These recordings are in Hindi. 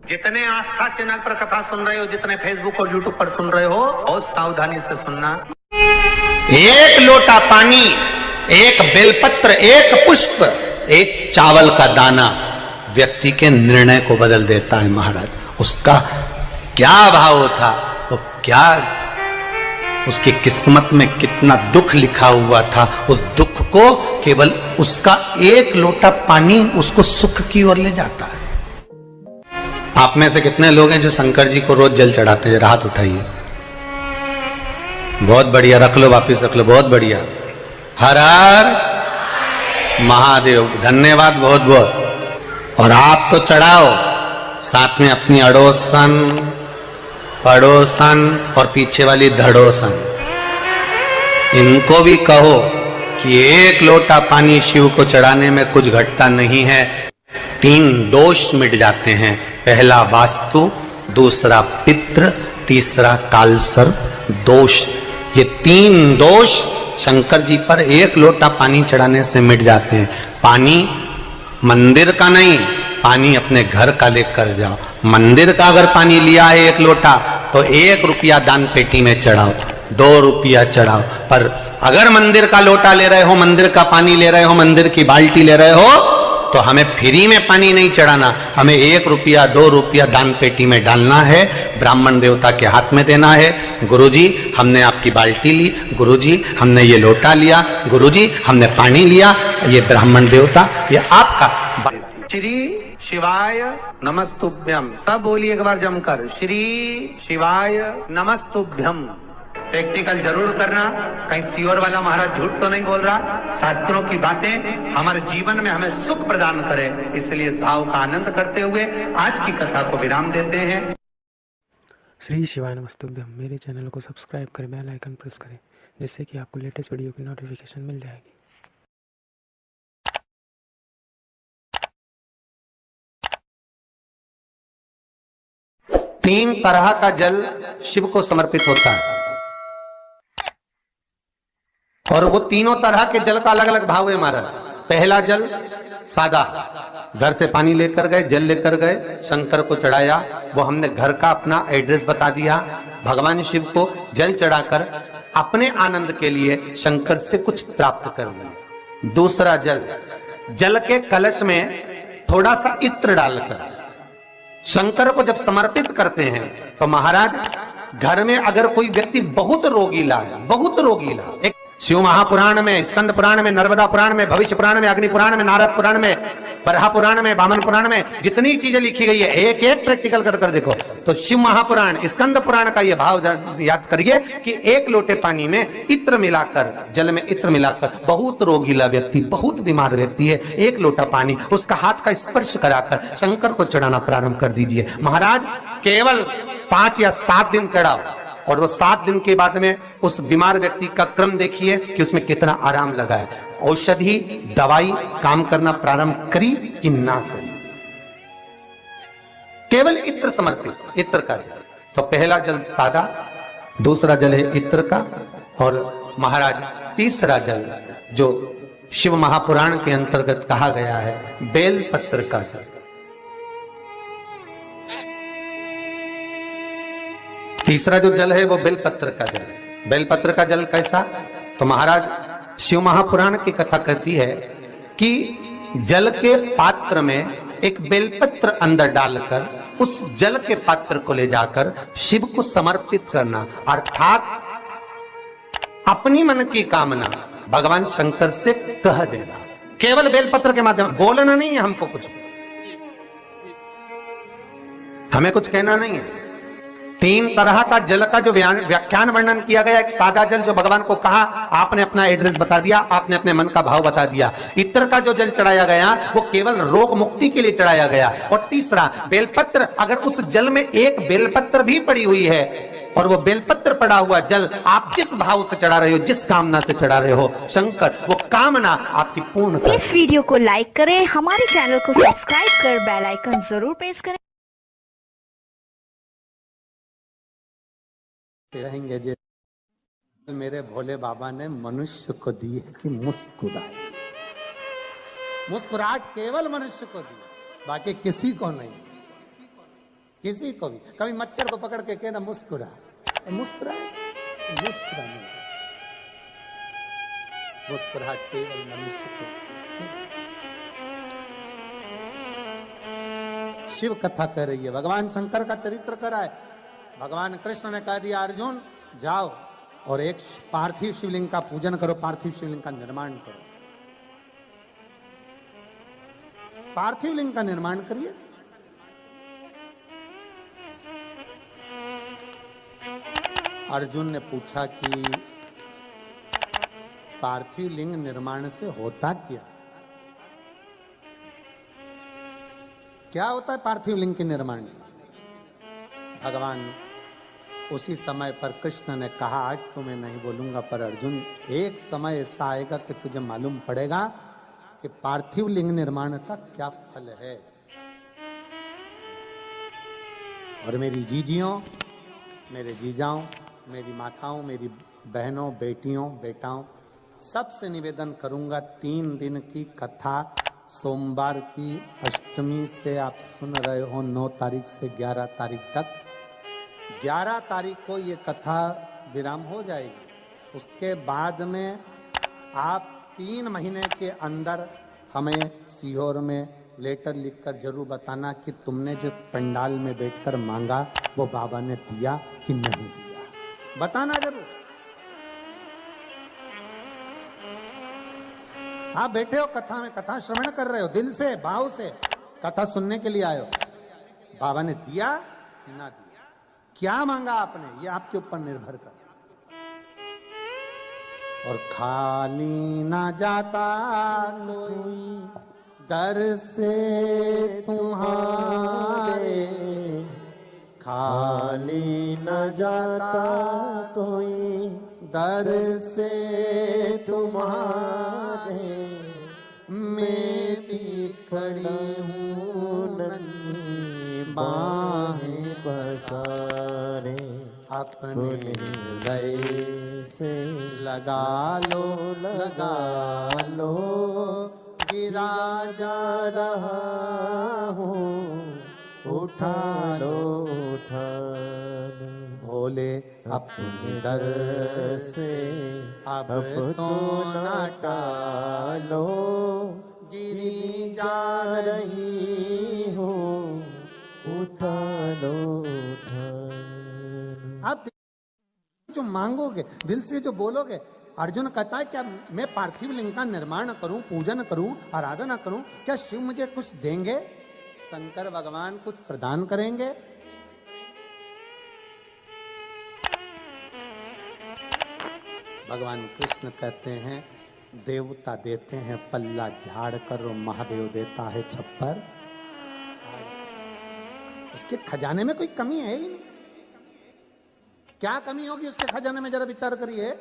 जितने आस्था चैनल पर कथा सुन रहे हो, जितने फेसबुक और यूट्यूब पर सुन रहे हो, बहुत सावधानी से सुनना। एक लोटा पानी, एक बेलपत्र, एक पुष्प, एक चावल का दाना व्यक्ति के निर्णय को बदल देता है। महाराज, उसका क्या भाव था, वो क्या, उसकी किस्मत में कितना दुख लिखा हुआ था, उस दुख को केवल उसका एक लोटा पानी उसको सुख की ओर ले जाता है। आप में से कितने लोग हैं जो शंकर जी को रोज जल चढ़ाते हैं? हाथ उठाइए। बहुत बढ़िया, रख लो, वापिस रख लो, बहुत बढ़िया। हर हर महादेव, धन्यवाद बहुत बहुत। और आप तो चढ़ाओ, साथ में अपनी अड़ोसन, पड़ोसन और पीछे वाली धड़ोसन, इनको भी कहो कि एक लोटा पानी शिव को चढ़ाने में कुछ घटता नहीं है। 3 दोष मिट जाते हैं। पहला वास्तु, दूसरा पितृ, तीसरा कालसर्प दोष। ये 3 दोष शंकर जी पर एक लोटा पानी चढ़ाने से मिट जाते हैं। पानी मंदिर का नहीं, पानी अपने घर का लेकर जाओ। मंदिर का अगर पानी लिया है 1 लोटा, तो 1 रुपया दान पेटी में चढ़ाओ, 2 रुपया चढ़ाओ। पर अगर मंदिर का लोटा ले रहे हो, मंदिर का पानी ले रहे हो, मंदिर की बाल्टी ले रहे हो, तो हमें फ्री में पानी नहीं चढ़ाना, हमें 1 रुपया 2 रुपया दान पेटी में डालना है, ब्राह्मण देवता के हाथ में देना है। गुरुजी, हमने आपकी बाल्टी ली, गुरुजी हमने ये लोटा लिया, गुरुजी हमने पानी लिया, ये ब्राह्मण देवता, ये आपका। श्री शिवाय नमस्तुभ्यम। सब बोलिए एक बार जमकर, श्री शिवाय नमस्तुभ्यम। प्रैक्टिकल जरूर करना, कहीं सियोर वाला महाराज झूठ तो नहीं बोल रहा। शास्त्रों की बातें हमारे जीवन में हमें सुख प्रदान करें, इसलिए इस भाव का आनंद करते हुए आज की कथा को विराम देते हैं। श्री शिवाय नमस्तुभ्यम। मेरे चैनल को सब्सक्राइब करें, बेल आइकन प्रेस करें, जिससे कि आपको लेटेस्ट वीडियो की नोटिफिकेशन मिल जाएगी। 3 तरह का जल शिव को समर्पित होता है, और वो तीनों तरह के जल का अलग अलग भाव है महाराज। पहला जल सादा, घर से पानी लेकर गए, जल लेकर गए, शंकर को चढ़ाया, वो हमने घर का अपना एड्रेस बता दिया, भगवान शिव को जल चढ़ाकर अपने आनंद के लिए शंकर से कुछ प्राप्त कर लिया। दूसरा जल, जल के कलश में थोड़ा सा इत्र डालकर शंकर को जब समर्पित करते हैं, तो महाराज घर में अगर कोई व्यक्ति बहुत रोगीला है, बहुत रोगीला, एक शिव महापुराण में, स्कंद पुराण में, नर्मदा पुराण में, भविष्य पुराण में, अग्नि पुराण में, नारद पुराण में, बरहा पुराण में, वामन पुराण में, जितनी चीजें लिखी गई है, एक एक प्रैक्टिकल कर कर देखो। तो शिव महापुराण, स्कंद पुराण का ये भाव याद करिए कि 1 लोटे पानी में इत्र मिलाकर, जल में इत्र मिलाकर, बहुत रोगीला व्यक्ति, बहुत बीमार व्यक्ति है, 1 लोटा पानी उसका हाथ का स्पर्श कराकर शंकर को चढ़ाना प्रारंभ कर दीजिए। महाराज केवल 5 या 7 दिन चढ़ाओ, और वो 7 दिन के बाद में उस बीमार व्यक्ति का क्रम देखिए कि उसमें कितना आराम लगा है। औषधि दवाई काम करना प्रारंभ करी कि ना करी। केवल इत्र समर्पित, इत्र का जल। तो पहला जल सादा, दूसरा जल है इत्र का, और महाराज तीसरा जल जो शिव महापुराण के अंतर्गत कहा गया है, बेलपत्र का जल। तीसरा जो जल है वो बेलपत्र का जल है। बेलपत्र का जल कैसा? तो महाराज शिव महापुराण की कथा कहती है कि जल के पात्र में एक बेलपत्र अंदर डालकर उस जल के पात्र को ले जाकर शिव को समर्पित करना, अर्थात अपनी मन की कामना भगवान शंकर से कह देना। केवल बेलपत्र के माध्यम, बोलना नहीं है हमको, कुछ हमें कुछ कहना नहीं है। 3 तरह का जल का जो व्याख्यान वर्णन किया गया, एक सादा जल जो भगवान को कहा, आपने अपना एड्रेस बता दिया, आपने अपने मन का भाव बता दिया। इत्र का जो जल चढ़ाया गया वो केवल रोग मुक्ति के लिए चढ़ाया गया। और तीसरा बेलपत्र, अगर उस जल में एक बेलपत्र भी पड़ी हुई है, और वो बेलपत्र पड़ा हुआ जल आप जिस भाव से चढ़ा रहे हो, जिस कामना से चढ़ा रहे हो, शंकर वो कामना आपकी पूर्ण कर। इस वीडियो को लाइक करें, हमारे चैनल को सब्सक्राइब कर बेल आइकन जरूर प्रेस करें। रहेंगे जो मेरे भोले बाबा ने मनुष्य को दी है कि मुस्कुराए। मुस्कुराहट केवल मनुष्य को दी, बाकी किसी को नहीं। किसी को भी कभी मच्छर को पकड़ के कहना मुस्कुरा, मुस्कुराए, मुस्कुराने, मुस्कुराहट केवल मनुष्य को। शिव कथा कर रही है, भगवान शंकर का चरित्र करा है। भगवान कृष्ण ने कह दिया अर्जुन जाओ और एक पार्थिव शिवलिंग का पूजन करो, पार्थिव शिवलिंग का निर्माण करो। पार्थिव लिंग का निर्माण करिए। अर्जुन ने पूछा कि पार्थिव लिंग निर्माण से होता क्या? क्या होता है पार्थिव लिंग के निर्माण से? भगवान उसी समय पर कृष्ण ने कहा आज तो मैं नहीं बोलूंगा, पर अर्जुन एक समय ऐसा आएगा कि तुझे मालूम पड़ेगा कि पार्थिव लिंग निर्माण का क्या फल है। और मेरी जीजियों, मेरे जीजाओं, मेरी माताओं, मेरी बहनों, बेटियों, बेटाओं, सबसे निवेदन करूंगा 3 दिन की कथा सोमवार की अष्टमी से आप सुन रहे हो 9 तारीख से 11 तारीख तक। 11 तारीख को ये कथा विराम हो जाएगी। उसके बाद में आप 3 महीने के अंदर हमें सीहोर में लेटर लिखकर जरूर बताना कि तुमने जो पंडाल में बैठकर मांगा वो बाबा ने दिया कि नहीं दिया, बताना जरूर। आप बैठे हो कथा में, कथा श्रवण कर रहे हो, दिल से भाव से कथा सुनने के लिए आए हो, बाबा ने दिया ना दिया, क्या मांगा आपने, ये आपके ऊपर निर्भर कर। और खाली ना जाता कोई दर से तुम्हारे, खाली न जाता कोई दर से तुम्हारे, मैं भी खड़ी हूँ नन्ही बाहें पसारे, अपने हृदय से लगा लो, लगा लो, गिरा जा रहा हूँ, उठा लो, उठा लो, भोले अपने दर से अब तो न टालो, गिरी जा रही हूँ, उठा लो, उठा लो। आप जो मांगोगे, दिल से जो बोलोगे, अर्जुन कहता है क्या मैं पार्थिव लिंग का निर्माण करूं, पूजन करूं, आराधना करूं, क्या शिव मुझे कुछ देंगे? शंकर भगवान कुछ प्रदान करेंगे? भगवान कृष्ण कहते हैं देवता देते हैं पल्ला झाड़ कर, महादेव देता है छप्पर। उसके खजाने में कोई कमी है ही नहीं। क्या कमी होगी उसके खजाने में, जरा विचार करिए।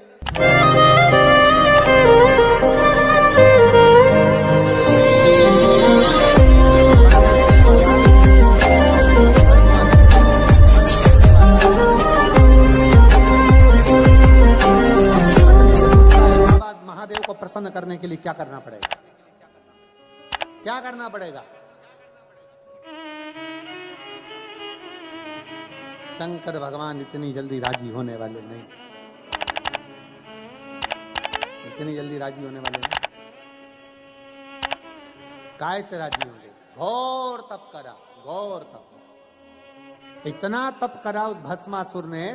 महादेव को प्रसन्न करने के लिए क्या करना पड़ेगा? क्या करना पड़ेगा? शंकर भगवान इतनी जल्दी राजी होने वाले नहीं, इतनी जल्दी राजी होने वाले नहीं। काय से राजी होंगे? घोर तप करा, घोर तप, इतना तप करा उस भस्मासुर ने।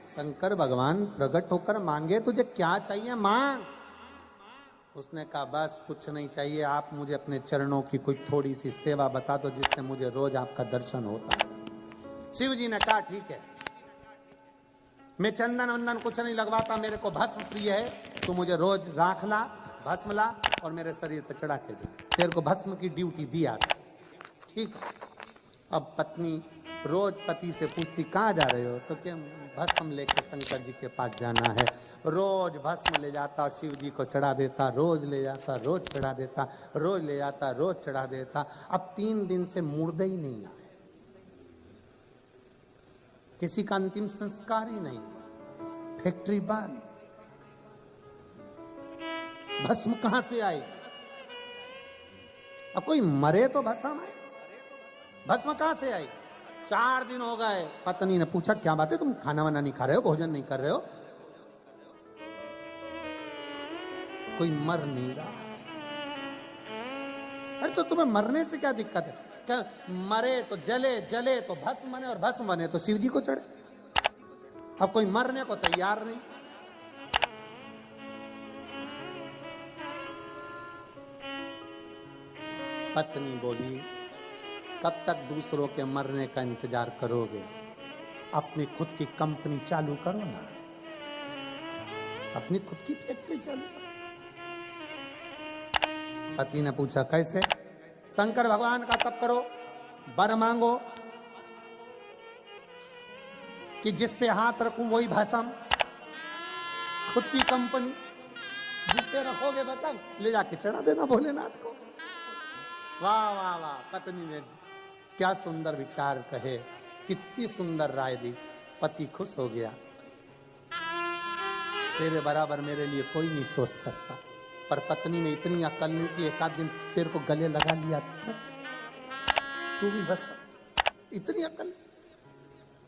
शंकर भगवान प्रकट होकर मांगे तुझे क्या चाहिए मांग। उसने कहा बस कुछ नहीं चाहिए, आप मुझे अपने चरणों की कोई थोड़ी सी सेवा बता दो जिससे मुझे रोज आपका दर्शन होता है। शिव जी ने कहा ठीक है, मैं चंदन वंदन कुछ नहीं लगवाता, मेरे को भस्म प्रिय है, तू मुझे रोज राख ला, भस्म ला और मेरे शरीर पर चढ़ा के जा, तेरे को भस्म की ड्यूटी दी आज। ठीक है। अब पत्नी रोज पति से पूछती कहाँ जा रहे हो, तो क्या भस्म लेके शंकर जी के पास जाना है। रोज भस्म ले जाता, शिव जी को चढ़ा देता, रोज ले जाता, रोज चढ़ा देता, रोज ले जाता, रोज चढ़ा देता। अब 3 दिन से मुर्दे ही नहीं आए, किसी का अंतिम संस्कार ही नहीं, फैक्ट्री बंद। भस्म कहां से आए? अब कोई मरे तो भस्म आए, भस्म कहां से आई? 4 दिन हो गए। पत्नी ने पूछा क्या बात है, तुम खाना वाना नहीं खा रहे हो, भोजन नहीं कर रहे हो? कोई मर नहीं रहा। अरे तो तुम्हें मरने से क्या दिक्कत है? क्या मरे तो जले, जले तो भस्म बने, और भस्म बने तो शिव जी को चढ़े। अब कोई मरने को तैयार नहीं। पत्नी बोली कब तक दूसरों के मरने का इंतजार करोगे? अपनी खुद की कंपनी चालू करो ना, अपनी खुद की फैक्ट्री चालू करो। पति ने पूछा कैसे? शंकर भगवान का तप करो, वर मांगो कि जिस पे हाथ रखूं वही भस्म, खुद की कंपनी जिस पे रखोगे भस्म ले जाके चढ़ा देना भोलेनाथ को। वाह वाह वाह, पत्नी ने क्या सुंदर विचार कहे, कितनी सुंदर राय दी। पति खुश हो गया। तेरे बराबर मेरे लिए कोई नहीं सोच सकता। पर पत्नी में इतनी अकल नहीं थी, एक आध दिन तेरे को गले लगा लिया तो तू भी बस, इतनी अकल।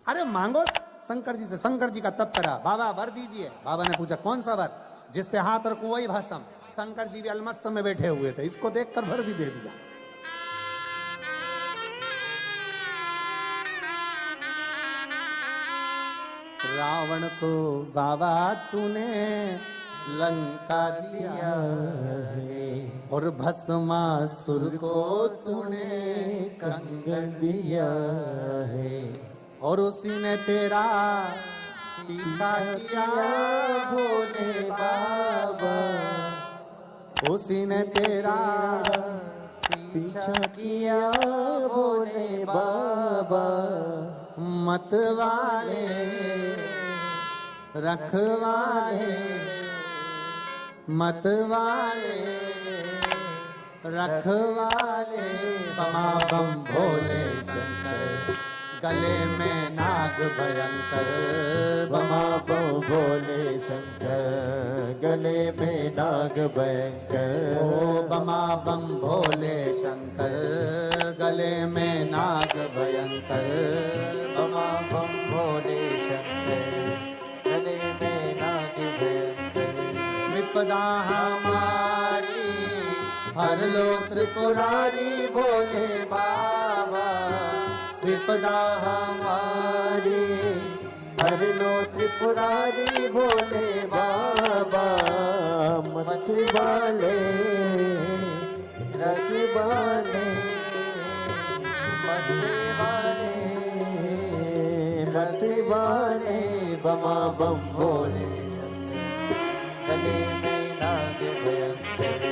अरे मांगो शंकर जी से, शंकर जी का तप करा, बाबा वर दीजिए। बाबा ने पूछा कौन सा वर? जिस पे हाथ रखूं वही भस्म। शंकर जी भी अलमस्त में बैठे हुए थे, इसको देखकर वर भी दे दिया। रावण को बाबा तूने लंका दिया है, और भस्मासुर को तूने कंगन दिया है, और उसी ने तेरा पीछा किया भोले बाबा, उसी ने तेरा पीछा किया भोले बाबा। मत वाले रखवाले, मत वाले रखवाले, बमा बम भोले शंकर, गले में नाग भयंकर, बमा बम भोले शंकर, गले में नाग भयंकर। ओ बमा बम भोले शंकर, गले में नाग भयंकर, बमा बम भोले शंकर, गले में नाग भयंकर। विपदा हमारी हर लो त्रिपुरारी भोले बाबा, विपदा हमारी हर लो त्रिपुरारी भोले बाबा। मत वाले रखवाले, मत वाले रखवाले, बमा बम भोले गले में नाग भयंकर,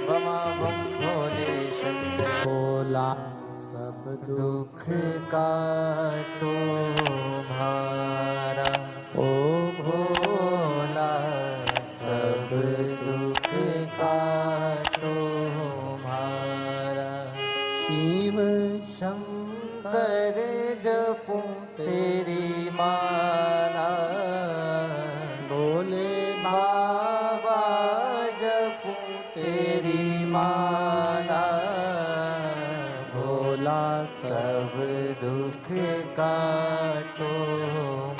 बमा बम भोले शंकर। भोला सब दुख काटो भारा, ओ भोला सब दुख काटो भारा। शिव शंकर जपूं तेरी माला, भोले बाबा जपूं तेरी माला। भोला सब दुख काटो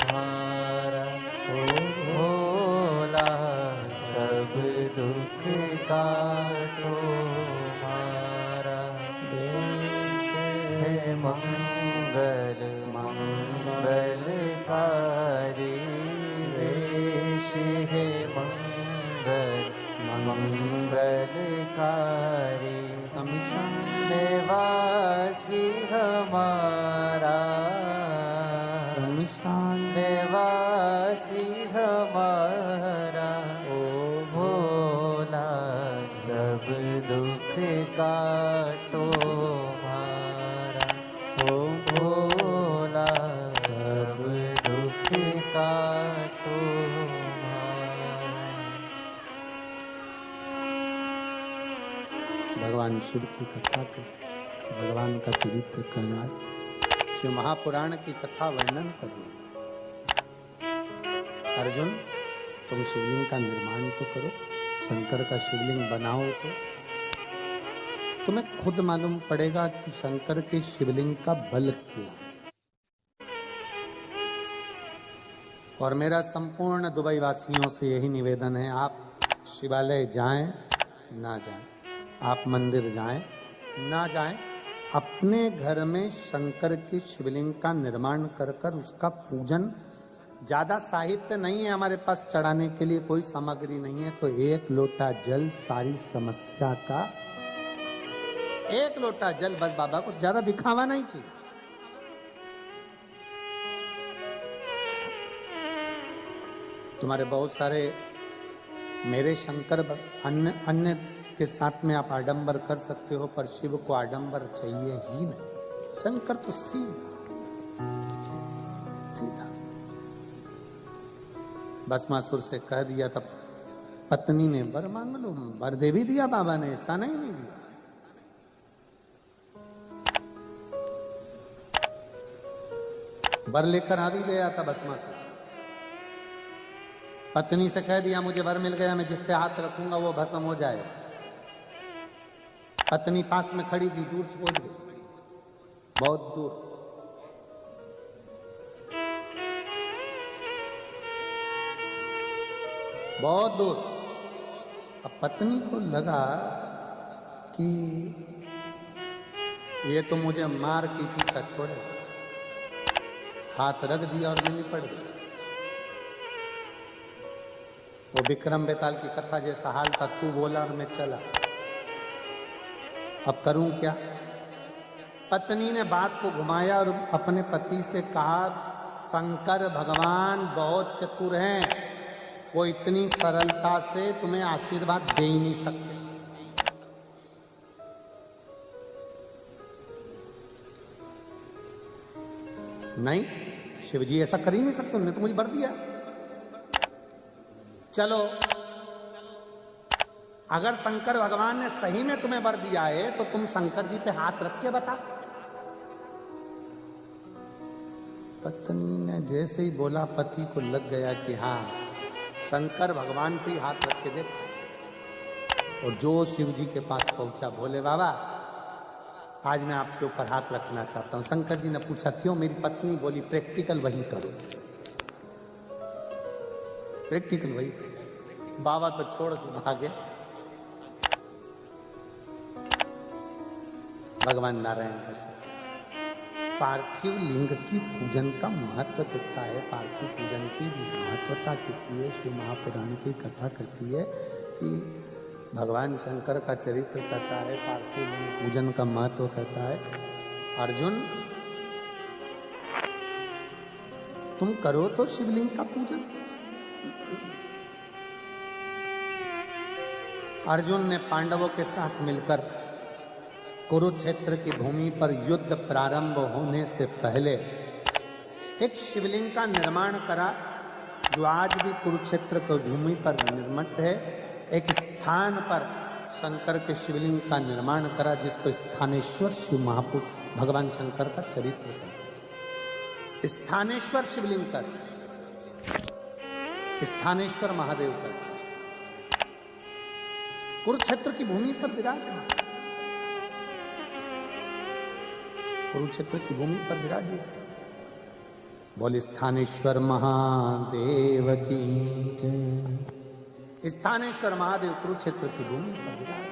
मारा, ओ भोला सब दुख काटो मारा। है मंगल मंगलकारी, वेश है मंगल मंगलकारी। शमशान निवासी हमारा, शमशान निवासी हमारा। ओ भोला सब दुख काटो मारा, ओ भोला सब दुख काटो मारा। भगवान शिव की कथा करते हैं, भगवान का चरित्र कहना है, शिव महापुराण की कथा वर्णन करिए। अर्जुन तुम शिवलिंग का निर्माण तो करो, शंकर का शिवलिंग बनाओ तो तुम्हें खुद मालूम पड़ेगा कि शंकर के शिवलिंग का बल क्या है। और मेरा संपूर्ण दुबई वासियों से यही निवेदन है, आप शिवालय जाएं ना जाएं, आप मंदिर जाएं ना जाएं, अपने घर में शंकर की शिवलिंग का निर्माण कर कर उसका पूजन। ज्यादा साहित्य नहीं है हमारे पास चढ़ाने के लिए, कोई सामग्री नहीं है, तो एक लोटा जल सारी समस्या का, एक लोटा जल बस। बाबा को ज्यादा दिखावा नहीं चाहिए। तुम्हारे बहुत सारे मेरे शंकर अन्य के साथ में आप आडंबर कर सकते हो, पर शिव को आडंबर चाहिए ही नहीं। शंकर तो सीधा सीधा। भस्मासुर से कह दिया तब पत्नी ने वर मांग लो, वर दे भी दिया बाबा ने, ऐसा नहीं दिया। वर लेकर आ भी गया था भस्मासुर। पत्नी से कह दिया मुझे वर मिल गया, मैं जिस पे हाथ रखूंगा वो भस्म हो जाएगा। पत्नी पास में खड़ी थी, दूर पहुंच गई, बहुत दूर। बहुत दूर। अब पत्नी को लगा कि ये तो मुझे मार के पीछा छोड़े, हाथ रख दिया और मैं निपट गया। वो विक्रम बेताल की कथा जैसा हाल था, तू बोला और मैं चला, अब करूं क्या। पत्नी ने बात को घुमाया और अपने पति से कहा, शंकर भगवान बहुत चतुर हैं, वो इतनी सरलता से तुम्हें आशीर्वाद दे ही नहीं सकते। नहीं, शिवजी ऐसा कर ही नहीं सकते, उन्होंने तो मुझे वर दिया। चलो, अगर शंकर भगवान ने सही में तुम्हें वर दिया है तो तुम शंकर जी पे हाथ रख के बता। पत्नी ने जैसे ही बोला, पति को लग गया कि हाँ, शंकर भगवान पे हाथ रख के देखा। और जो शिव जी के पास पहुंचा, भोले बाबा आज मैं आपके ऊपर हाथ रखना चाहता हूं। शंकर जी ने पूछा क्यों? मेरी पत्नी बोली प्रैक्टिकल वही करो, प्रैक्टिकल वही। बाबा तो छोड़ के भागे। भगवान नारायण बचे। पार्थिव लिंग की पूजन का महत्व कितना है, पार्थिव पूजन की महत्वता कितनी है। शिव महापुराण की कथा कहती है कि भगवान शंकर का चरित्र कहता है, पार्थिव लिंग पूजन का महत्व कहता है। अर्जुन तुम करो तो शिवलिंग का पूजन। अर्जुन ने पांडवों के साथ मिलकर कुरुक्षेत्र की भूमि पर युद्ध प्रारंभ होने से पहले एक शिवलिंग का निर्माण करा, जो आज भी कुरुक्षेत्र की भूमि पर निर्मित है। एक स्थान पर शंकर के शिवलिंग का निर्माण करा, जिसको स्थानेश्वर शिव महापुरुष भगवान शंकर का चरित्र कहते हैं। स्थानेश्वर शिवलिंग का, स्थानेश्वर महादेव का, कुरुक्षेत्र की भूमि पर विराजमान, कुरुक्षेत्र की भूमि पर विराजित। बोले स्थानेश्वर महादेव की जय। स्थानेश्वर महादेव कुरुक्षेत्र की भूमि पर विराज।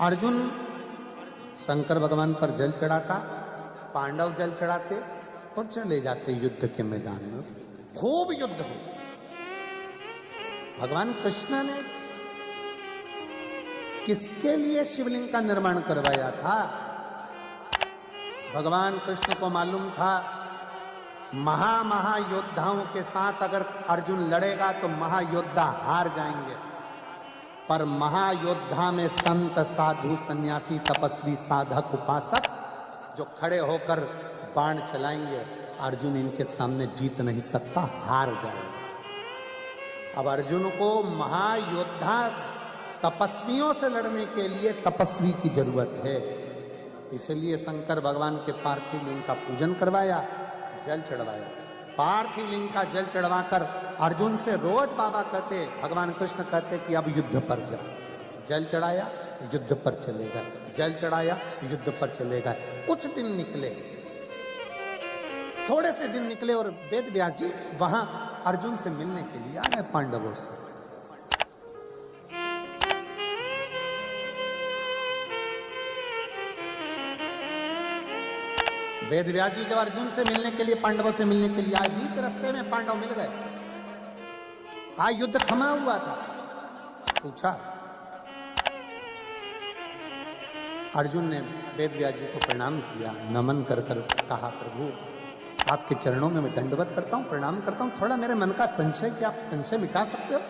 अर्जुन शंकर भगवान पर जल चढ़ाता, पांडव जल चढ़ाते और चले जाते युद्ध के मैदान में। खूब युद्ध हो। भगवान कृष्ण ने किसके लिए शिवलिंग का निर्माण करवाया था? भगवान कृष्ण को मालूम था महायोद्धाओं के साथ अगर अर्जुन लड़ेगा तो महायोद्धा हार जाएंगे, पर महायोद्धा में संत साधु सन्यासी तपस्वी साधक उपासक जो खड़े होकर बाण चलाएंगे, अर्जुन इनके सामने जीत नहीं सकता, हार जाएगा। अब अर्जुन को महायोद्धा तपस्वियों से लड़ने के लिए तपस्वी की जरूरत है। इसलिए शंकर भगवान के पार्थिव लिंग का पूजन करवाया, जल चढ़वाया। पार्थिव लिंग का जल चढ़वाकर अर्जुन से रोज बाबा कहते, भगवान कृष्ण कहते कि अब युद्ध पर जा। जल चढ़ाया युद्ध पर चलेगा, जल चढ़ाया युद्ध पर चलेगा। कुछ दिन निकले, थोड़े से दिन निकले और वेद व्यास जी वहां अर्जुन से मिलने के लिए आ गए पांडवों से। वेद व्यास जी जब अर्जुन से मिलने के लिए, पांडवों से मिलने के लिए आए, बीच रास्ते में पांडव मिल गए। आज युद्ध थमा हुआ था। पूछा, अर्जुन ने वेद व्यास जी को प्रणाम किया, नमन कर कर कहा, प्रभु आपके चरणों में मैं दंडवत करता हूं, प्रणाम करता हूं। थोड़ा मेरे मन का संशय, क्या आप संशय मिटा सकते हो?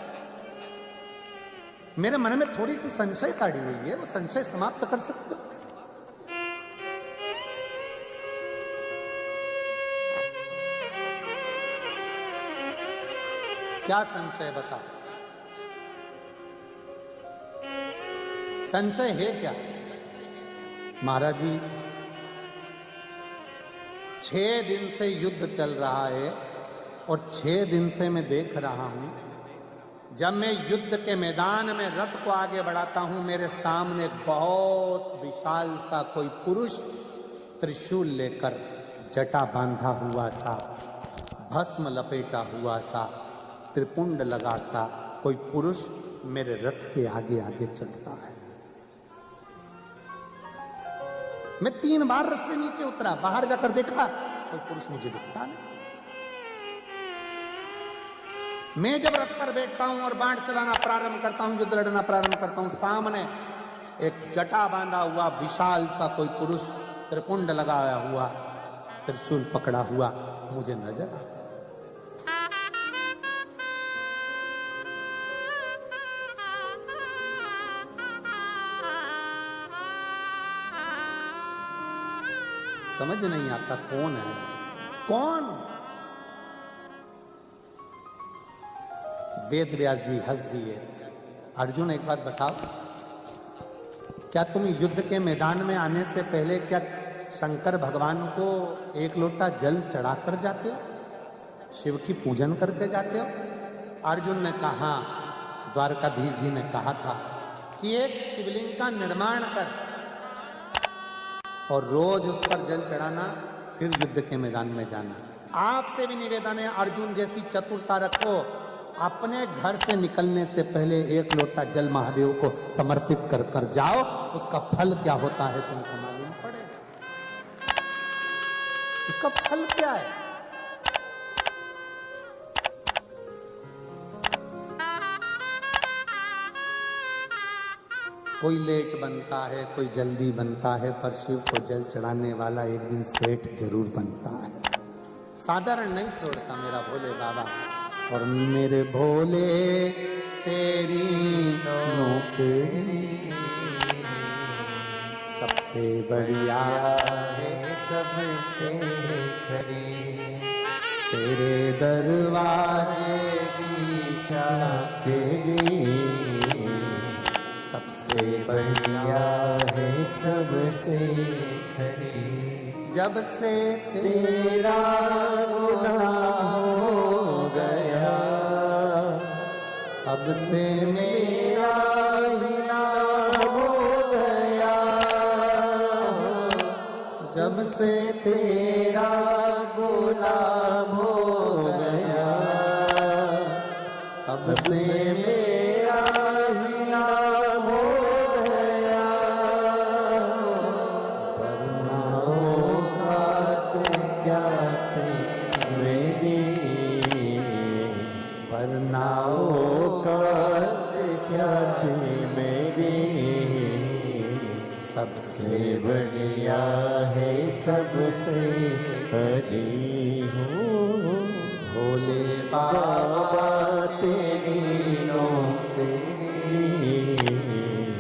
मेरे मन में थोड़ी सी संशय ताड़ी हुई है, वो संशय समाप्त कर सकते हो? क्या संशय बताओ? संशय है क्या? महाराज जी 6 दिन से युद्ध चल रहा है और 6 दिन से मैं देख रहा हूं, जब मैं युद्ध के मैदान में रथ को आगे बढ़ाता हूं, मेरे सामने बहुत विशाल सा कोई पुरुष त्रिशूल लेकर, जटा बांधा हुआ सा, भस्म लपेटा हुआ सा, त्रिपुंड लगा सा कोई पुरुष मेरे रथ के आगे आगे चलता है। मैं 3 बार रथ से नीचे उतरा, बाहर जाकर देखा कोई पुरुष मुझे दिखता नहीं। मैं जब रथ पर बैठता हूं और बाण चलाना प्रारंभ करता हूं, युद्ध लड़ना प्रारंभ करता हूं, सामने एक जटा बांधा हुआ विशाल सा कोई पुरुष, त्रिपुंड लगाया हुआ, त्रिशूल पकड़ा हुआ मुझे नजर आता। समझ नहीं आता कौन है, कौन? वेद व्यास जी हंस दिए। अर्जुन एक बात बताओ, क्या तुम युद्ध के मैदान में आने से पहले क्या शंकर भगवान को 1 लोटा जल चढ़ाकर जाते हो? शिव की पूजन करके जाते हो? अर्जुन ने कहा, द्वारकाधीश जी ने कहा था कि एक शिवलिंग का निर्माण कर और रोज उस पर जल चढ़ाना, फिर युद्ध के मैदान में जाना। आपसे भी निवेदन है, अर्जुन जैसी चतुरता रखो, अपने घर से निकलने से पहले 1 लोटा जल महादेव को समर्पित कर कर जाओ, उसका फल क्या होता है तुमको मालूम पड़ेगा। उसका फल क्या है? कोई लेट बनता है, कोई जल्दी बनता है, पर शिव को जल चढ़ाने वाला एक दिन सेठ जरूर बनता है। साधारण नहीं छोड़ता मेरा भोले बाबा। और मेरे भोले तेरी नौकरी सबसे बढ़िया है, सबसे खरी, तेरे दरवाजे की चाबी सबसे बढ़िया है, सबसे खरी। जब से तेरा गुनाह हो गया, तब से मेरा ही नाम हो गया। जब से तेरा गुलाम हो गया, तब से मेरा ही नाम हो गया। वरना औकात क्या थी मेरी, वरना औकात क्या थी मेरी, सबसे बढ़िया है, सबसे हरी हूँ। भोले बाबा तेरी नौकरी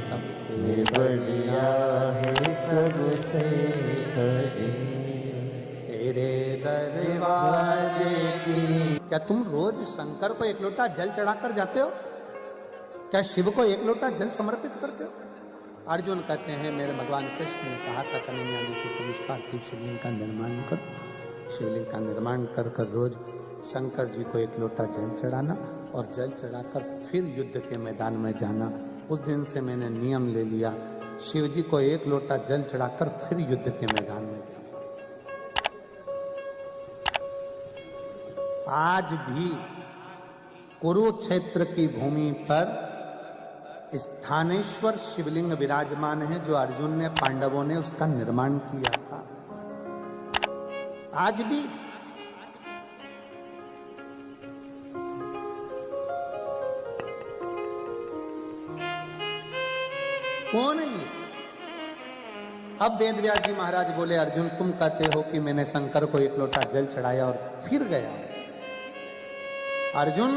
सबसे बढ़िया है, सबसे हरी, तेरे दरवाजे की। क्या तुम रोज शंकर को 1 लोटा जल चढ़ाकर जाते हो? क्या शिव को 1 लोटा जल समर्पित करते हो? अर्जुन कहते हैं, मेरे भगवान कृष्ण ने कहा था कन्हैया ने कि तुम इस पार्थिव शिवलिंग का निर्माण करो। शिवलिंग का निर्माण कर कर रोज शंकर जी को 1 लोटा जल चढ़ाना और जल चढ़ाकर फिर युद्ध के मैदान में जाना। उस दिन से मैंने नियम ले लिया, शिव जी को 1 लोटा जल चढ़ाकर फिर युद्ध के मैदान में जाना। आज भी कुरुक्षेत्र की भूमि पर स्थानेश्वर शिवलिंग विराजमान है, जो अर्जुन ने, पांडवों ने उसका निर्माण किया था। आज भी कौन है ये? अब वेदव्यास जी महाराज बोले, अर्जुन तुम कहते हो कि मैंने शंकर को एक लोटा जल चढ़ाया और फिर गया। अर्जुन